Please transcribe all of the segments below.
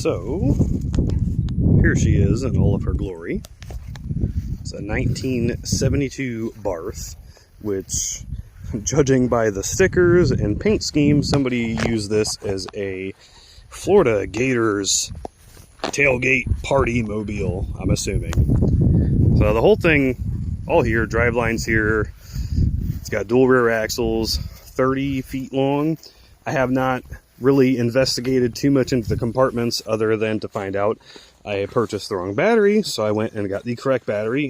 So, here she is in all of her glory. It's a 1972 Barth, which, judging by the stickers and paint scheme, somebody used this as a Florida Gators tailgate party mobile, I'm assuming. So the whole thing, all here, drive lines here. It's got dual rear axles, 30 feet long. I have not really investigated too much into the compartments other than to find out I purchased the wrong battery, so I went and got the correct battery.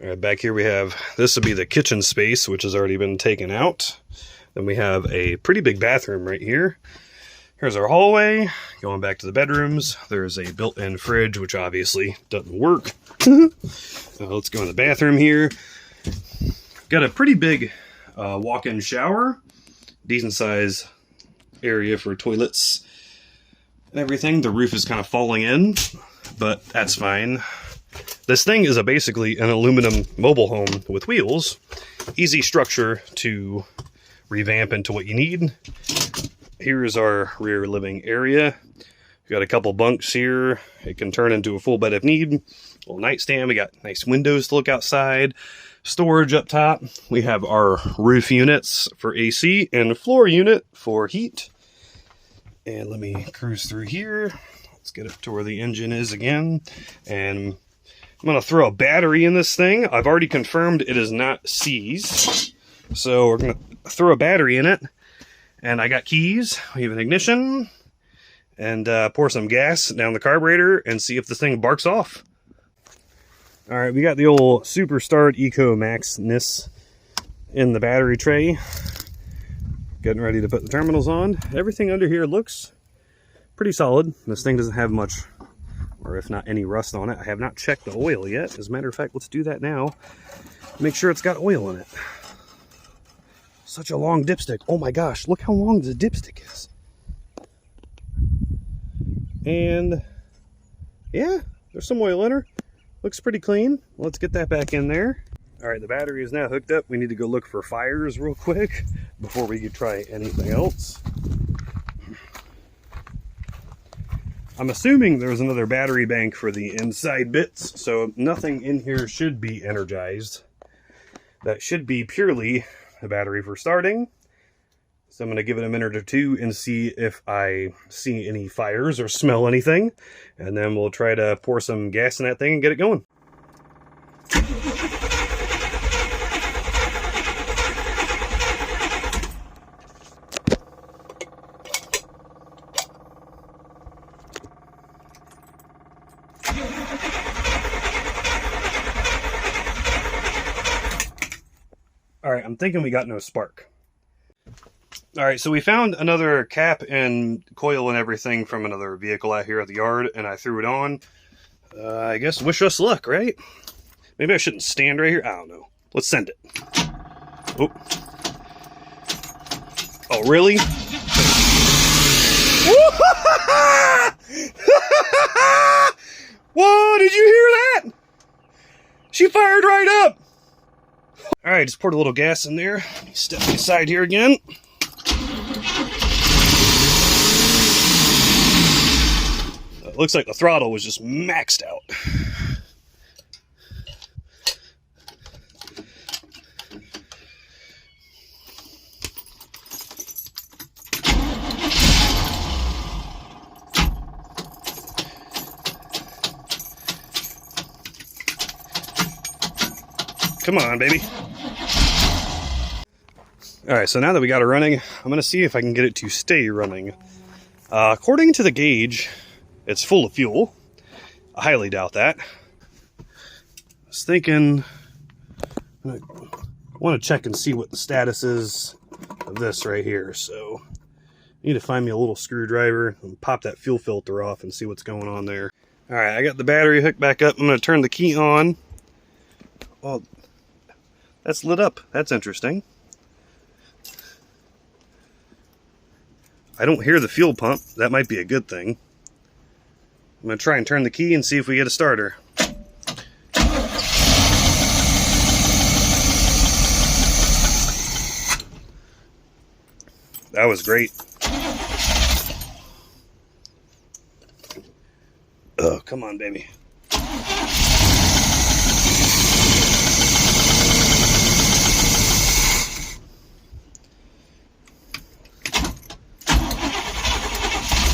All right, back here we have, this would be the kitchen space, which has already been taken out. Then we have a pretty big bathroom right here. Here's our hallway. Going back to the bedrooms, there's a built-in fridge, which obviously doesn't work. So let's go in the bathroom here. Got a pretty big walk-in shower. Decent size area for toilets and everything. The roof is kind of falling in, but that's fine. This thing is basically an aluminum mobile home with wheels. Easy structure to revamp into what you need. Here's our rear living area. We've got a couple bunks here. It can turn into a full bed if need. A little nightstand. We got nice windows to look outside. Storage up top. We have our roof units for AC and floor unit for heat. And let me cruise through here. Let's get up to where the engine is again. And I'm going to throw a battery in this thing. I've already confirmed it is not seized. So we're going to throw a battery in it. And I got keys. We have an ignition. And pour some gas down the carburetor and see if this thing barks off. All right, we got the old Super Start Eco Max-ness in the battery tray. Getting ready to put the terminals on. Everything under here looks pretty solid. This thing doesn't have much, or if not any, rust on it. I have not checked the oil yet. As a matter of fact, let's do that now. Make sure it's got oil in it. Such a long dipstick. Oh my gosh, look how long the dipstick is. And yeah, there's some oil in her. Looks pretty clean. Let's get that back in there. All right, the battery is now hooked up. We need to go look for fires real quick before we could try anything else. I'm assuming there's another battery bank for the inside bits, so nothing in here should be energized. That should be purely a battery for starting. So I'm going to give it a minute or two and see if I see any fires or smell anything. And then we'll try to pour some gas in that thing and get it going. All right, I'm thinking we got no spark. All right, so we found another cap and coil and everything from another vehicle out here at the yard, and I threw it on. I guess wish us luck, right? Maybe I shouldn't stand right here. I don't know. Let's send it. Oh, oh really? Whoa, did you hear that? She fired right up. All right, just poured a little gas in there. Step aside here again. It looks like the throttle was just maxed out. Come on, baby. All right, so now that we got it running, I'm going to see if I can get it to stay running. According to the gauge, it's full of fuel. I highly doubt that. I was thinking, I want to check and see what the status is of this right here. So I need to find me a little screwdriver and pop that fuel filter off and see what's going on there. All right, I got the battery hooked back up. I'm going to turn the key on. Oh, that's lit up. That's interesting. I don't hear the fuel pump. That might be a good thing. I'm going to try and turn the key and see if we get a starter. That was great. come on, baby.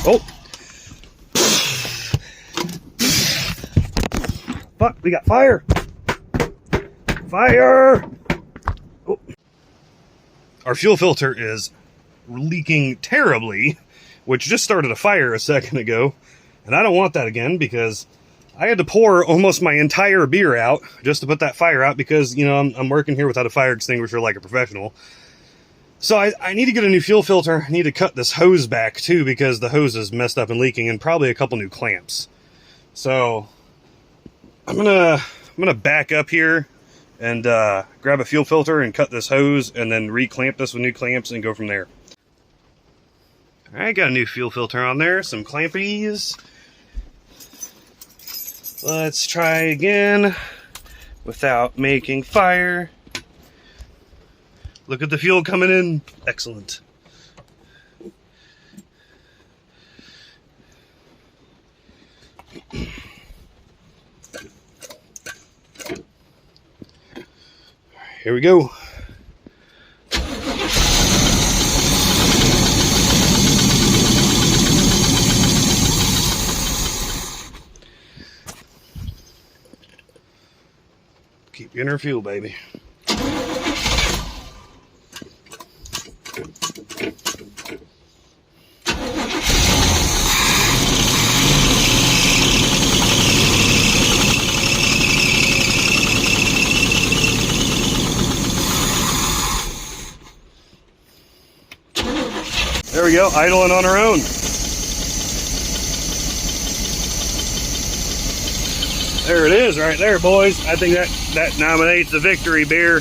Oh! Fuck, we got fire! Fire! Oh. Our fuel filter is leaking terribly, which just started a fire a second ago. And I don't want that again because I had to pour almost my entire beer out just to put that fire out because, you know, I'm working here without a fire extinguisher like a professional. So I need to get a new fuel filter. I need to cut this hose back too because the hose is messed up and leaking, and probably a couple new clamps. So I'm gonna back up here and grab a fuel filter and cut this hose and then re-clamp this with new clamps and go from there. All right, got a new fuel filter on there, some clampies. Let's try again without making fire. Look at the fuel coming in. Excellent. Here we go. Keep getting her fuel, baby. There we go, idling on her own. There it is right there, boys. I think that nominates the victory beer.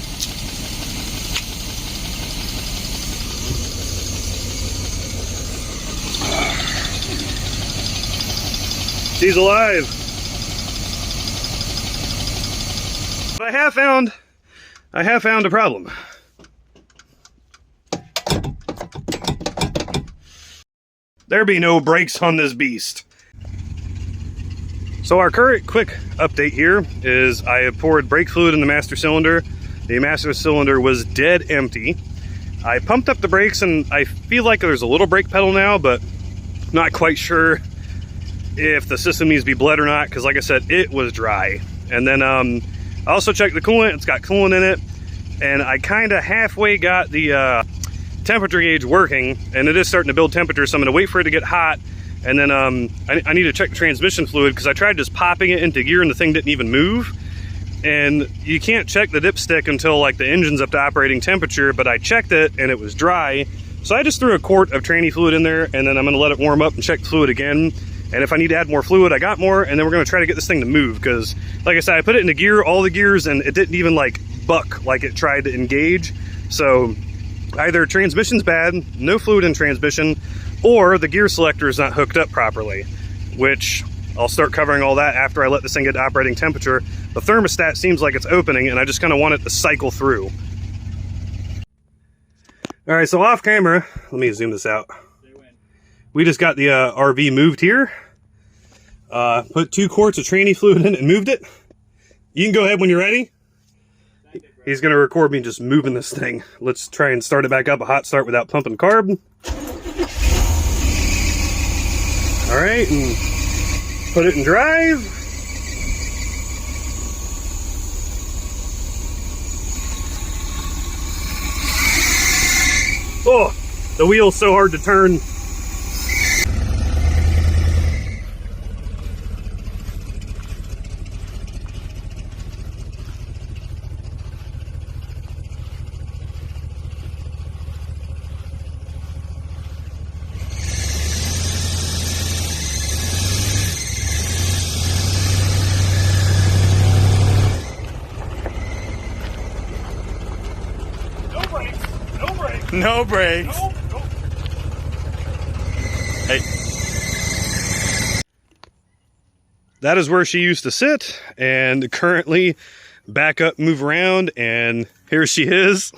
She's alive. But I have found a problem. There be no brakes on this beast. So our current quick update here is I have poured brake fluid in the master cylinder. The master cylinder was dead empty. I pumped up the brakes and I feel like there's a little brake pedal now, but not quite sure if the system needs to be bled or not, because like I said, it was dry. And then I also checked the coolant. It's got coolant in it, and I kind of halfway got the temperature gauge working, and it is starting to build temperature, so I'm going to wait for it to get hot, and then I need to check the transmission fluid, because I tried just popping it into gear and the thing didn't even move. And you can't check the dipstick until like the engine's up to operating temperature, but I checked it and it was dry. So I just threw a quart of tranny fluid in there, and then I'm going to let it warm up and check the fluid again. And if I need to add more fluid, I got more, and then we're going to try to get this thing to move, because like I said, I put it into gear, all the gears, and it didn't even like buck like it tried to engage. So either transmission's bad, no fluid in transmission, or the gear selector is not hooked up properly, which I'll start covering all that after I let this thing get to operating temperature. The thermostat seems like it's opening, and I just kind of want it to cycle through. All right, so off camera, let me zoom this out. We just got the RV moved here. Put 2 quarts of tranny fluid in it and moved it. You can go ahead when you're ready. He's gonna record me just moving this thing. Let's try and start it back up, a hot start without pumping carb. All right, and put it in drive. Oh, the wheel's so hard to turn. No brakes. Nope. Hey. That is where she used to sit, and currently back up, move around, and here she is.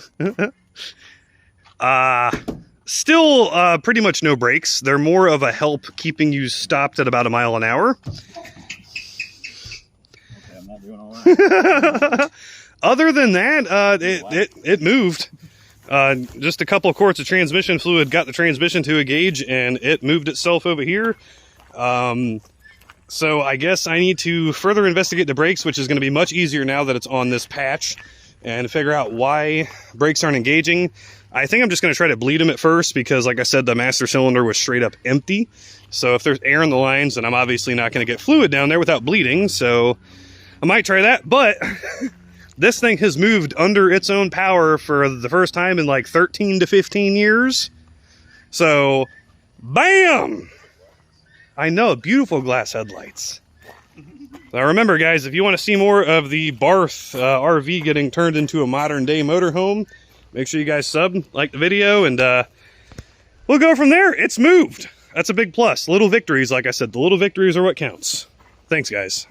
Still pretty much no brakes. They're more of a help keeping you stopped at about a mile an hour. Other than that, it moved. Just a couple of quarts of transmission fluid got the transmission to a gauge, and it moved itself over here. So I guess I need to further investigate the brakes, which is going to be much easier now that it's on this patch, and figure out why brakes aren't engaging. I think I'm just going to try to bleed them at first because, like I said, the master cylinder was straight up empty. So if there's air in the lines, then I'm obviously not going to get fluid down there without bleeding. So I might try that, but this thing has moved under its own power for the first time in like 13 to 15 years. So, bam! I know, beautiful glass headlights. Now remember, guys, if you want to see more of the Barth RV getting turned into a modern day motorhome, make sure you guys sub, like the video, and we'll go from there. It's moved. That's a big plus. Little victories, like I said, the little victories are what counts. Thanks, guys.